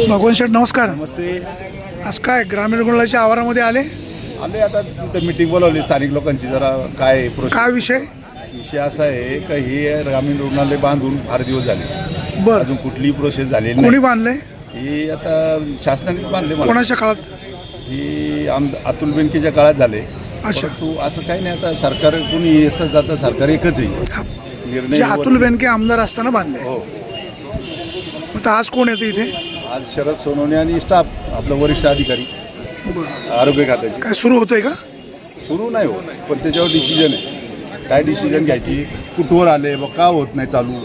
भगवान शेठ नमस्कार. नमस्ते. आज काय ग्रामीण रुग्णालयाच्या आवारामध्ये आले? आले आता तिथं मीटिंग बोलावली स्थानिक लोकांची. जरा काय काय विषय? विषय असा आहे का हे ग्रामीण रुग्णालय बांधून फार दिवस झाले. बर, अजून कुठलीही प्रोसेस झालेली कोणी नाही. बांधले? ही आता शासनानेच बांधले. मला कोणाच्या काळात? ही अतुल बेनकेच्या काळात झाले. अच्छा. तू असं काही नाही. आता सरकार कोणी येतं जातं, सरकार एकच आहे. जे अतुल बेनके आमदार असताना बांधले. हो. आता आज कोण येते इथे? आज शरद सोनवणे आणि स्टाफ आपलं वरिष्ठ अधिकारी बरं. आरोग्य खात्याचे. काय सुरू होतंय का? सुरू नाही हो, पण त्याच्यावर डिसिजन आहे. काय डिसिजन घ्यायची, कुठवर आले व का होत नाही चालू,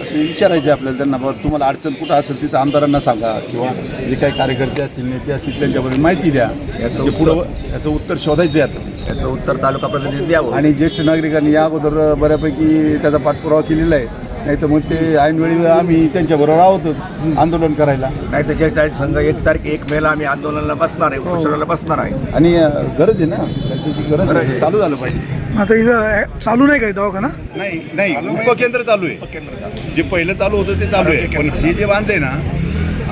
ते विचारायचे आपल्याला. त्यांना बाबा तुम्हाला अडचण कुठं असेल तिथं आमदारांना सांगा, किंवा जे काही कार्यकर्ते असतील नेते असतील त्यांच्याबरोबर माहिती द्या. याचं उत्तर शोधायचं आहे. आता याचं उत्तर तालुका प्रतिनिधी द्यावं. आणि ज्येष्ठ नागरिकांनी या अगोदर बऱ्यापैकी त्याचा पाठपुरावा केलेला आहे. नाही तर मग ते ऐनवेळी आम्ही त्यांच्याबरोबर आहोतच आंदोलन करायला. नाही तर ज्येष्ठ संघ 1 मेला आम्ही आंदोलनाला बसणार आहे, उपोषणाला बसणार आहे. आणि गरज आहे ना, त्याची गरज आहे. चालू झालं पाहिजे. आता इथं चालू नाही काय दवाखाना? नाही उपकेंद्र चालू आहे. जे पहिलं चालू होतं ते चालू आहे. पण हे जे बांधले ना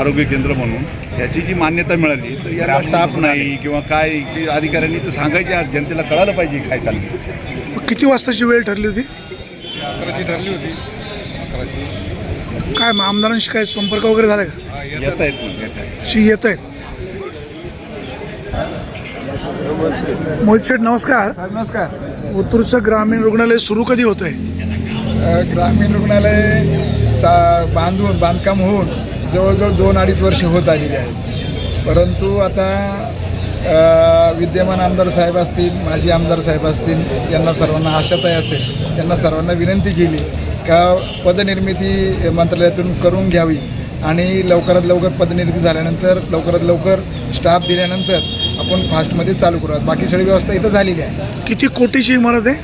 आरोग्य केंद्र म्हणून, याची जी मान्यता मिळाली तर याला स्टाफ नाही किंवा काय, ते अधिकाऱ्यांनी तर सांगायचे. आज जनतेला कळालं पाहिजे काय चाललं. किती वाजताची वेळ ठरली होती? 11ची ठरली होती. काय मग आमदारांशी काय संपर्क वगैरे झाला का? येत आहेत. येत आहेत. मोहित शेठ नमस्कार. नमस्कार. उत्तूरचं ग्रामीण रुग्णालय सुरू कधी होतंय? ग्रामीण रुग्णालय बांधकाम होऊन जवळजवळ 2-2.5 वर्ष होत आलेली आहे. परंतु आता विद्यमान आमदार साहेब असतील, माजी आमदार साहेब असतील, यांना सर्वांना आशाताई असेल, त्यांना सर्वांना विनंती केली का पदनिर्मिती मंत्रालयातून करून घ्यावी आणि लवकरात लवकर पदनिर्मिती झाल्यानंतर लवकरात लवकर स्टाफ दिल्यानंतर आपण फास्टमध्ये चालू करूयात. बाकी सगळी व्यवस्था इथं झालेली आहे. किती कोटीची इमारत आहे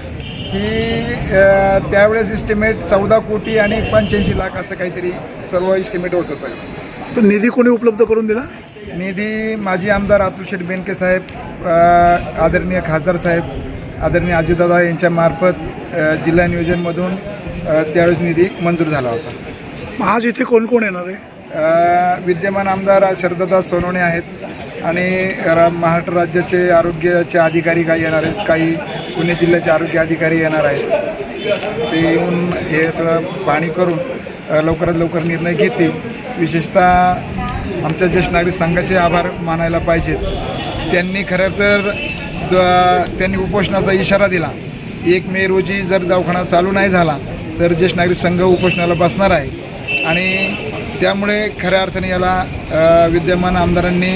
ही? त्यावेळेस इस्टिमेट 14 कोटी आणि 85 लाख असं काहीतरी सर्व इस्टिमेट होतं सगळं. तर निधी कोणी उपलब्ध करून दिला? निधी माजी आमदार अतुल शेठ बेनके साहेब, आदरणीय खासदार साहेब, आदरणीय अजितदादा यांच्यामार्फत जिल्हा नियोजनमधून त्यावेळेस निधी मंजूर झाला होता. मग आज इथे कोण कोण येणार आहे? विद्यमान आमदार शरददादा सोनवणे आहेत आणि महाराष्ट्र राज्याचे आरोग्याचे अधिकारी काही येणार आहेत, काही पुणे जिल्ह्याचे आरोग्य अधिकारी येणार आहेत. ते येऊन हे सगळं पाहणी करून लवकरात लवकर निर्णय घेतील. विशेषतः आमच्या ज्येष्ठ नागरिक संघाचे आभार मानायला पाहिजेत. त्यांनी खरं तर त्यांनी उपोषणाचा इशारा दिला. 1 मे रोजी जर दवाखाना चालू नाही झाला तर ज्येष्ठ नागरिक संघ उपोषणाला बसणार आहे. आणि त्यामुळे खऱ्या अर्थाने याला विद्यमान आमदारांनी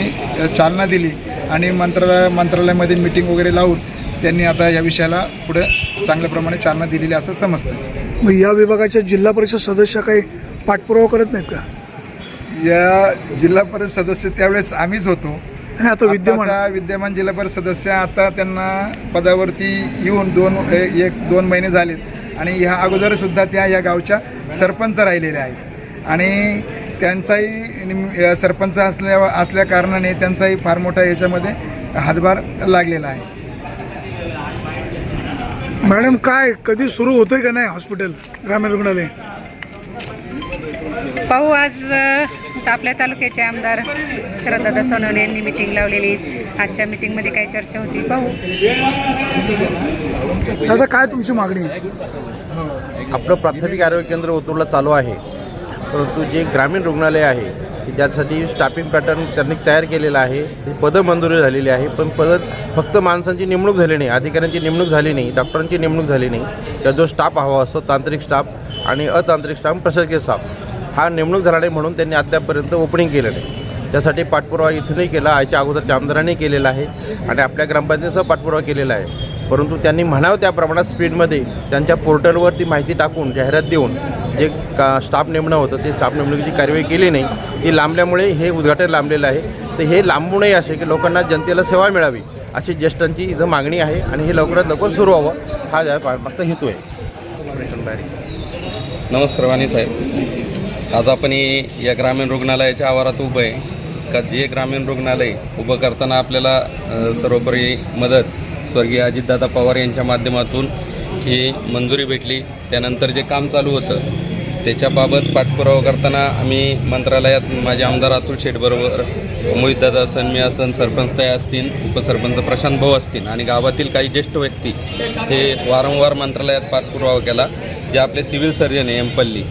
चालना दिली आणि मंत्रालयामध्ये मीटिंग वगैरे लावून त्यांनी आता या विषयाला पुढे चांगल्या प्रमाणे चालना दिलेली असं समजतं. मग या विभागाच्या जिल्हा परिषद सदस्य काही पाठपुरावा करत नाहीत का? या जिल्हा परिषद सदस्य त्यावेळेस आम्हीच होतो. आणि आता विद्यमान जिल्हा परिषद सदस्य आता त्यांना पदावरती येऊन 1-2 महिने झालेत आणि ह्या अगोदरसुद्धा त्या या गावच्या सरपंच राहिलेल्या आहेत आणि त्यांचाही सरपंच असल्या कारणाने त्यांचाही फार मोठा याच्यामध्ये हातभार लागलेला आहे. मॅडम काय कधी सुरू होतंय का नाही हॉस्पिटल ग्रामीण रुग्णालय? पाहू. आज आपल्या तालुक्याचे आमदार शरददादा सोनवणे यांनी मिटिंग लावलेली. आजच्या मिटिंगमध्ये काय चर्चा होती पाहू. दादा काय तुमची मागणी आहे? आपलं प्राथमिक आरोग्य केंद्र ओतूरला चालू आहे, परंतु जे ग्रामीण रुग्णालय आहे की ज्यासाठी स्टाफिंग पॅटर्न त्यांनी तयार केलेलं आहे, ती पदं मंजुरी झालेली आहे. पण फक्त माणसांची नेमणूक झाली नाही, अधिकाऱ्यांची नेमणूक झाली नाही, डॉक्टरांची नेमणूक झाली नाही. त्या जो स्टाफ हवा असतो, तांत्रिक स्टाफ आणि अतांत्रिक स्टाफ, प्रशासकीय स्टाफ, हा नेमणूक झाला नाही म्हणून त्यांनी अद्यापपर्यंत ओपनिंग केलं नाही. त्यासाठी पाठपुरावा इथूनही केला, याच्या अगोदरच्या आमदारांनी केलेला आहे आणि आपल्या ग्रामपंचायतीचा पाठपुरावा केलेला आहे. परंतु त्यांनी म्हणावं त्या प्रमाणात स्पीडमध्ये त्यांच्या पोर्टलवर ती माहिती टाकून जाहिरात देऊन जे स्टाफ नेमणं होतं ते स्टाफ नेमणुकीची कार्यवाही केली नाही. ती लांबल्यामुळे हे उद्घाटन लांबलेलं आहे. तर हे लांबू नये असे की लोकांना जनतेला सेवा मिळावी अशी ज्येष्ठांची इथं मागणी आहे आणि हे लवकरात लवकर सुरू व्हावं हा मागचा हेतू आहे. नमस्कार वाणी साहेब. आज आपण या ग्रामीण रुग्णालयाच्या आवारात उभं आहे का जे ग्रामीण रुग्णालय उभं करताना आपल्याला सर्वोपरी मदत स्वर्गीय अजितदादा पवार यांच्या माध्यमातून ही मंजुरी भेटली. त्यानंतर जे काम चालू होतं त्याच्याबाबत पाठपुरावा करताना आम्ही मंत्रालयात माझे आमदार अतुल शेठबरोबर मोहितदादा असन, मी असन, सरपंचताई असतील, उपसरपंच प्रशांत भाऊ असतील आणि गावातील काही ज्येष्ठ व्यक्ती हे वारंवार मंत्रालयात पाठपुरावा केला. जे आपले सिव्हिल सर्जन आहे एमपल्ली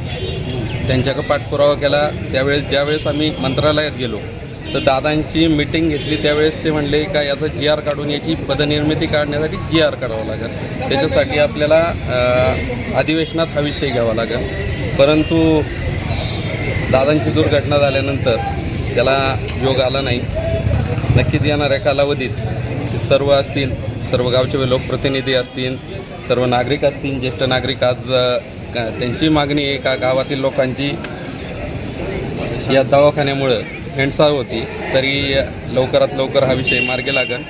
त्यांच्याकडे पाठपुरावा केला. त्यावेळेस ज्यावेळेस आम्ही मंत्रालयात गेलो तर दादांची मीटिंग घेतली. त्यावेळेस ते म्हणले का याचा GR काढून याची पदनिर्मिती काढण्यासाठी GR काढावं लागेल, त्याच्यासाठी आपल्याला अधिवेशनात हा विषय घ्यावा लागेल. परंतु दादांची दुर्घटना झाल्यानंतर त्याला योग आला नाही. नक्कीच येणाऱ्या कालावधीत सर्व असतील, सर्व गावचे लोकप्रतिनिधी असतील, सर्व नागरिक असतील, ज्येष्ठ नागरिक आज त्यांची मागणी आहे का गावातील लोकांची या दवाखान्यामुळं हेंडसाळ होती, तरी लवकरात लवकर हा विषय मार्गी लागेल.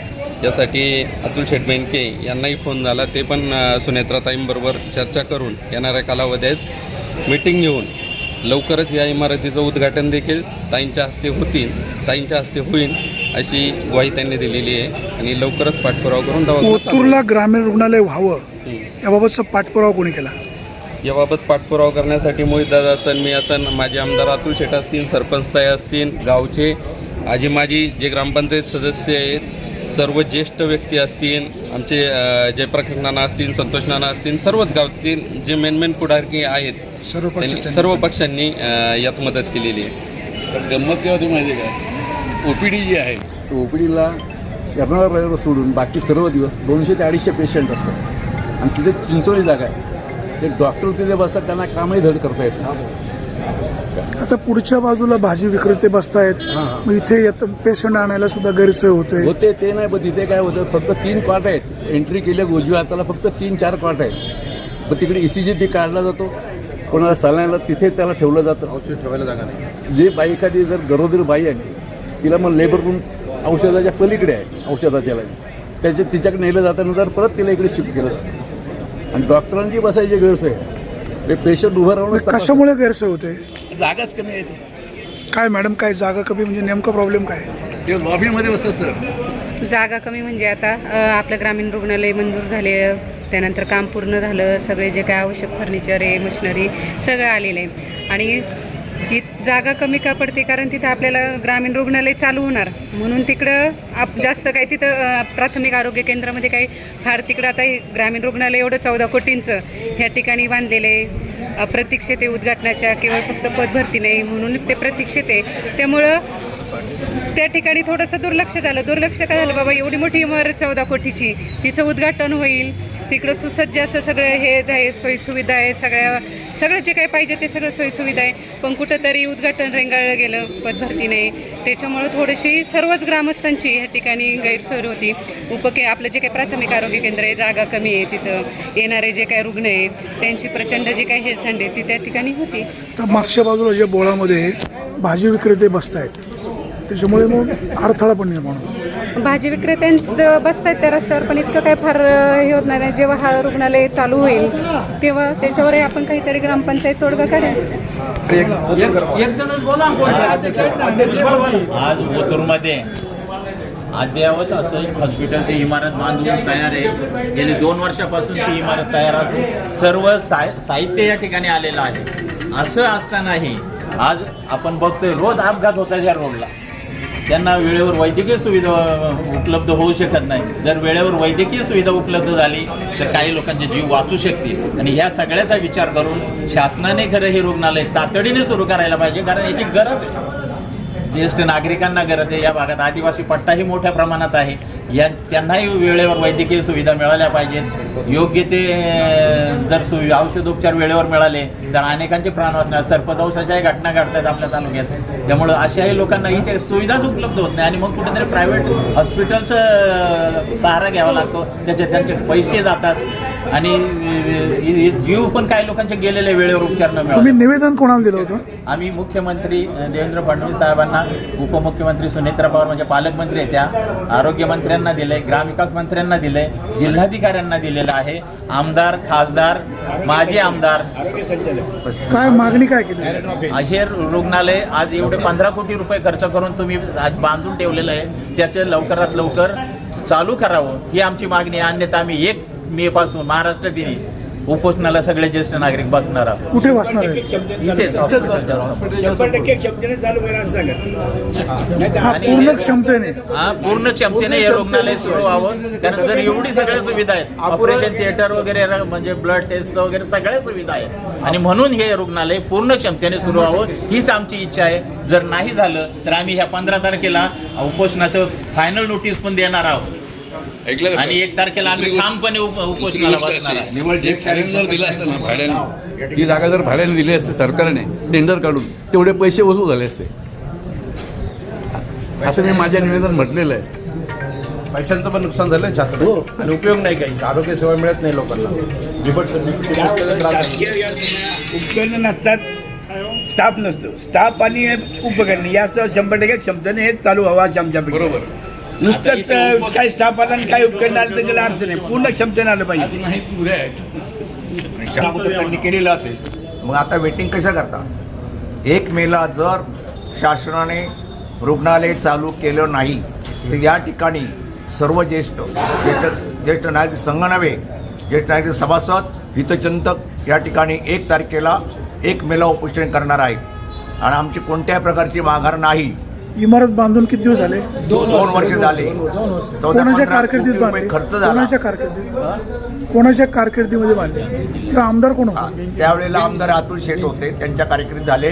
यासाठी अतुल शेठ बेनके यांनाही फोन झाला. ते पण सुनेत्राताईंबरोबर चर्चा करून येणाऱ्या कालावधीत मीटिंग घेऊन लवकरच या इमारतीचं उद्घाटन देखील ताईंच्या हस्ते होईल अशी ग्वाही त्यांनी दिलेली आहे. आणि लवकरच पाठपुरावा करून दवाखाना ओतूरला ग्रामीण रुग्णालय व्हावं याबाबतचा पाठपुरावा कोणी केला? याबाबत पाठपुरावा करण्यासाठी मोहितदादा असन, मी असन, माझे आमदार अतुल शेठ असतील, सरपंचताई असतील, गावचे आजी माजी जे ग्रामपंचायत सदस्य आहेत, सर्व ज्येष्ठ व्यक्ती असतील, आमचे जयप्रकाश नाना असतील, संतोष नाना असतील, सर्वच गावातील जे मेन पुढारी आहेत त्यांनी सर्व पक्षांनी यात मदत केलेली आहे. तर गंमत काय होती माहिती आहे का, OPD जी आहे OPDला शनिवार रविवार सोडून बाकी सर्व दिवस 200 ते 250 पेशंट असतात आणि तिथे चिंचोळी जागा आहे. ते डॉक्टर तिथे बसतात, त्यांना कामही धड करता येत नाही. आता पुढच्या बाजूला भाजी विक्रेते बसतायत, मग इथे पेशंट आणायला सुद्धा गैरसोय होते. ते नाही, पण तिथे काय होतं, फक्त 3 कॉट आहेत. एंट्री केल्या उजव्या हाताला फक्त 3-4 कॉट आहेत. मग तिकडे ECG ती काढला जातो, कोणाला सलायला तिथे त्याला ठेवलं जातं. औषध ठेवायला जागा नाही. जे बाई एखादी जर गरोदर बाई आली तिला मग लेबर रूम औषधाच्या पलीकडे आहे, औषधाच्या तिच्याकडे नेलं जातं, नंतर परत तिला इकडे शिफ्ट केलं जातं. आणि डॉक्टरांची बसायची गैरसोय, ते पेशंट उभं राहून कशामुळे गैरसोय होते? जागाच कमी येते. काय मॅडम, काय जागा कमी म्हणजे नेमका प्रॉब्लेम काय? ते लॉबीमध्ये बसतात सर. जागा कमी म्हणजे आता आपलं ग्रामीण रुग्णालय मंजूर झाले, त्यानंतर काम पूर्ण झालं, सगळे जे काय आवश्यक फर्निचर आहे, मशिनरी सगळं आलेलं आहे. आणि जागा कमी का पडते, कारण तिथं आपल्याला ग्रामीण रुग्णालय चालू होणार म्हणून तिकडं जास्त काही तिथं प्राथमिक आरोग्य केंद्रामध्ये काही फार तिकडं आता ग्रामीण रुग्णालय एवढं 14 कोटींचं ह्या ठिकाणी बांधलेलं आहे. प्रतीक्षेत आहे उद्घाटनाच्या, केवळ फक्त पदभरती नाही म्हणून ते प्रतीक्षेत आहे. त्यामुळं त्या ठिकाणी थोडंसं दुर्लक्ष काय झालं, बाबा एवढी मोठी इमारत 14 कोटीची, तिचं उद्घाटन होईल, तिकडं सुसज्ज असं सगळं हे आहे, सोयीसुविधा आहे, सगळं जे काही पाहिजे ते सगळं सोयीसुविधा आहे. पण कुठंतरी उद्घाटन रेंगाळलं गेलं, पदभरती नाही. त्याच्यामुळं थोडीशी सर्वच ग्रामस्थांची ह्या ठिकाणी गैरसोय होती. आपलं जे काही प्राथमिक आरोग्य केंद्र आहे, जागा कमी आहे, तिथं येणारे जे काही रुग्ण आहे त्यांची प्रचंड जे काही हेळसांड आहे ती त्या ठिकाणी होती. तर मागच्या बाजूला जे बोळामध्ये भाजी विक्रेते बसतायत त्याच्यामुळे मग अडथळा पण निर्माण होतो. भाजी विक्रेत्यांचं बसतात त्या रस्त्यावर, पण इतकं काय फार हे होत नाही. जेव्हा हा रुग्णालय चालू होईल तेव्हा त्याच्यावर आपण काहीतरी ग्रामपंचायत तोडगा काढेल. आज ओतूरमध्ये अद्ययावत असं हॉस्पिटलची इमारत बांधून तयार आहे. गेली 2 वर्षापासून ती इमारत तयार असून सर्व साहित्य या ठिकाणी आलेलं आहे. असं असतानाही आज आपण बघतोय रोज अपघात होतात या रोडला. त्यांना वेळेवर वैद्यकीय सुविधा उपलब्ध होऊ शकत नाही. जर वेळेवर वैद्यकीय सुविधा उपलब्ध झाली तर काही लोकांचे जीव वाचू शकतील. आणि ह्या सगळ्याचा विचार करून शासनाने खरं हे रुग्णालय तातडीने सुरू करायला पाहिजे, कारण याची गरज आहे. ज्येष्ठ नागरिकांना गरज आहे. या भागात आदिवासी पट्टाही मोठ्या प्रमाणात आहे. त्यांनाही वेळेवर वैद्यकीय सुविधा मिळाल्या पाहिजेत. योग्य ते जर औषधोपचार वेळेवर मिळाले तर अनेकांचे प्राण वाचणार. सर्पदंशाच्याही घटना घडतात आपल्या तालुक्यात. त्यामुळं अशाही लोकांना इथे सुविधाच उपलब्ध होत नाही आणि मग कुठेतरी प्रायव्हेट हॉस्पिटलचं सहारा घ्यावा लागतो. त्यांचे पैसे जातात आणि जीव पण काही लोकांचे गेलेले वेळेवर उपचार न मिळाले. तुम्ही निवेदन कोणाला दिलं होतं? आम्ही मुख्यमंत्री देवेंद्र फडणवीस साहेबांना, उपमुख्यमंत्री सुनेत्रा पवार म्हणजे पालकमंत्री आहेत त्या, आरोग्यमंत्र्यांना दिलंय, ग्रामविकास मंत्र्यांना दिलंय, जिल्हाधिकाऱ्यांना दिलेलं आहे, आमदार, खासदार, माजी आमदार. काय मागणी काय केली? हे रुग्णालय आज एवढे 15 कोटी रुपये खर्च करून तुम्ही आज बांधून ठेवलेलं आहे, त्याचे लवकरात लवकर चालू करावं ही आमची मागणी आहे. अन्यथा आम्ही 1 मे पासून महाराष्ट्र दिनी उपोषणाला सगळे ज्येष्ठ नागरिक बसणार आहोत. कुठे बसणार आहे? इथेच हॉस्पिटलच्या हा, पूर्ण क्षमतेने. हा, पूर्ण क्षमतेने हे रुग्णालय सुरू व्हावं. कारण जर एवढी सगळ्या सुविधा आहेत, ऑपरेशन थिएटर वगैरे म्हणजे ब्लड टेस्ट वगैरे सगळ्या सुविधा आहेत आणि म्हणून हे रुग्णालय पूर्ण क्षमतेने सुरू व्हावं हीच आमची इच्छा आहे. जर नाही झालं तर आम्ही ह्या 15 तारखेला उपोषणाचं फायनल नोटीस पण देणार आहोत आणि 1 तारखेला आम्ही ठामपणे उपोषणाला बसणार आहे. निवड जे जर दिलं असतं ना भाड्याने, ही जागा जर भाड्याने दिली असते सरकारने टेंडर काढून, तेवढे पैसे वसूल झाले असते, असं मी माझ्या निवेदन म्हटलेलं आहे. पैशांचं पण नुकसान झालं शास्त्र आणि उपयोग नाही काही, आरोग्य सेवा मिळत नाही लोकांना. उपकरणं नसतात, स्टाफ नसतो, स्टाफ आणि उपकरण याचं 100% क्षमतेने हे चालू व्हावं अशी आमच्यापैकी. बरोबर. नुसतंच काही स्टाफ आला आणि काही उपकरण आलं तर त्याला अर्थ नाही, पूर्ण क्षमतेने आलं पाहिजे. नाही पुरे आहेत. अगोदर त्यांनी केलेलं असेल, मग आता वेटिंग कसं करता? 1 मेला जर शासनाने रुग्णालय चालू केलं नाही तर या ठिकाणी सर्व ज्येष्ठ नागरिक संघ नव्हे, ज्येष्ठ नागरिक सभासद हितचिंतक या ठिकाणी 1 तारखेला 1 मेला उपोषण करणार आहेत आणि आमची कोणत्याही प्रकारची माघार नाही. इमारत बांधून किती दिवस झाले? 2 वर्ष झाले. कोणाच्या कारकिर्दीत बांधले? खर्च झाला. कोणाच्या कारकिर्दीमध्ये बांधले? किंवा आमदार कोण होते? त्यावेळेला आमदार अतुल शेठ होते, त्यांच्या कारकिर्दीत झाले.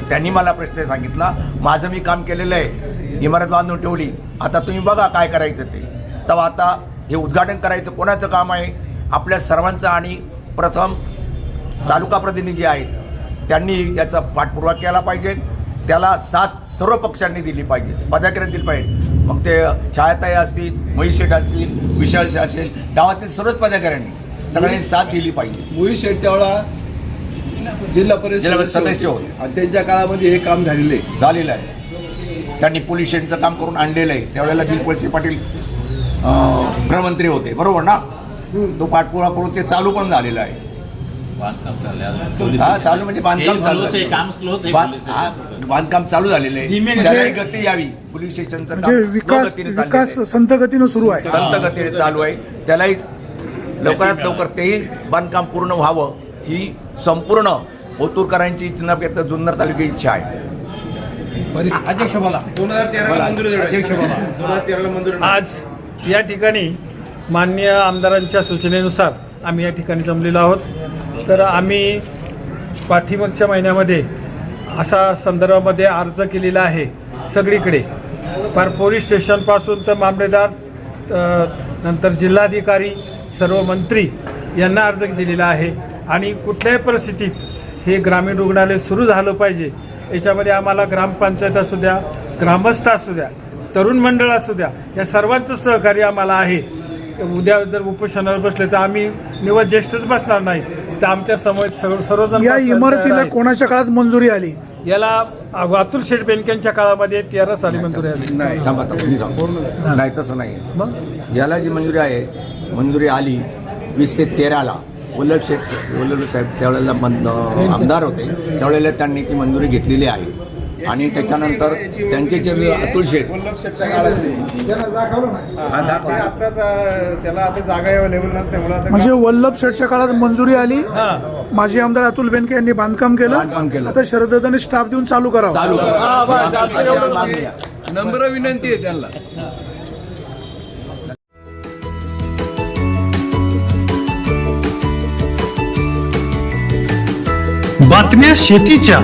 त्यांनी मला प्रश्न सांगितला, माझं मी काम केलेलं आहे, इमारत बांधून ठेवली, आता तुम्ही बघा काय करायचं ते. तेव्हा आता हे उद्घाटन करायचं कोणाचं काम आहे? आपल्या सर्वांचं. आणि प्रथम तालुका प्रतिनिधी आहेत, त्यांनी याचा पाठपुरावा केला पाहिजे. त्याला साथ सर्व पक्षांनी दिली पाहिजे, पदाधिकारी दिली पाहिजे. मग ते छायाताई असतील, महेश शेठ असतील, विशाल शेठ असेल, गावातील सर्वच पदाधिकाऱ्यांनी सगळ्यांनी साथ दिली पाहिजे. मोहित शेठ त्यावेळा जिल्हा परिषद सदस्य होते आणि त्यांच्या काळामध्ये हे काम झालेलं आहे. त्यांनी पोलीस स्टेशनचं काम करून आणलेलं आहे. त्यावेळेला दिलपळसे पाटील गृहमंत्री होते, बरोबर ना? तो पाठपुरावा करून ते चालू पण झालेलं आहे. हा, चालू म्हणजे बांधकाम चालू झालेलं आहे. त्याला गती यावी. पोलीस स्टेशनचं म्हणजे विकास संत गतीनं सुरू आहे, संत गतीने चालू आहे. त्यालाही लवकरात लवकर तेही बांधकाम पूर्ण व्हावं ही संपूर्ण ओतूरकरांची जुन्नर तालुक्याची इच्छा आहे. अध्यक्ष बोला. 2013ला मंजुरी. आज या ठिकाणी माननीय आमदारांच्या सूचनेनुसार आम्ही या ठिकाणी जमलेलो आहोत. तर आम्ही पाठीमागच्या महिन्यामध्ये असा संदर्भामध्ये अर्ज केलेला आहे सगळीकडे, फार पोलीस स्टेशनपासून तर मामलेदार, नंतर जिल्हाधिकारी, सर्व मंत्री यांना अर्ज दिलेला आहे. आणि कुठल्याही परिस्थितीत हे ग्रामीण रुग्णालय सुरू झालं पाहिजे. याच्यामध्ये आम्हाला ग्रामपंचायत असू द्या, ग्रामस्थ असू द्या, तरुण मंडळ असू द्या, या सर्वांचं सहकार्य आम्हाला आहे. उद्या जर उपोषणाला बसले तर आम्ही निवड ज्येष्ठच बसणार नाही, तर आमच्या समोर सर्वजण. या इमारतीला कोणाच्या काळात मंजुरी आली? याला अतुल शेठ बेनकेंच्या काळामध्ये 13 साली मंजुरी आली. नाही, तसं नाही. मग याला जी मंजुरी आहे, मंजुरी आली 20 ते 13ला. वल्लभ साहेब त्यावेळेला आमदार होते, त्यावेळेला त्यांनी ती मंजुरी घेतलेली आहे. आणि त्याच्यानंतर त्यांचे जे अतुल शेठ, म्हणजे वल्लभ शेठच्या काळात मंजुरी आली. माजी आमदार अतुल बेनके यांनी बांधकाम केलं. आता शरदत्तांनी स्टाफ देऊन चालू करावं. नम्र विनंती आहे त्यांना. बातम्या शेतीच्या,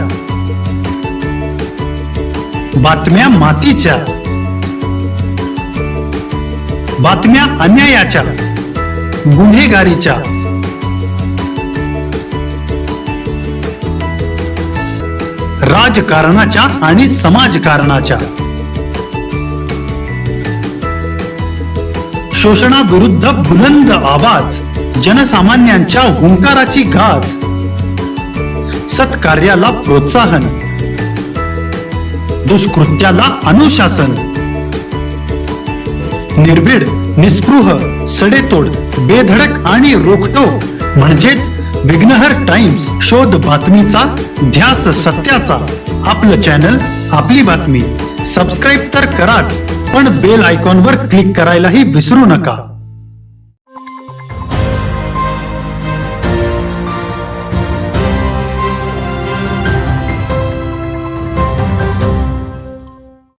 बातम्या मातीच्या, बातम्या अन्यायाच्या, गुन्हेगारीच्या, राजकारणाच्या आणि समाजकारणाच्या, शोषणाविरुद्ध बुलंद आवाज, जनसामान्यांच्या हुंकाराची गाज, सत्कार्याला प्रोत्साहन, दुष्कृत्याला अनुशासन, निर्भीड, निस्पृह, सडेतोड, बेधडक आणि रोखटोक म्हणजेच विघ्नहर टाइम्स. शोध बातमीचा, ध्यास सत्याचा. आपलं चॅनल, आपली बातमी. सबस्क्राईब तर कराच, पण बेल आयकॉनवर क्लिक करायलाही विसरू नका.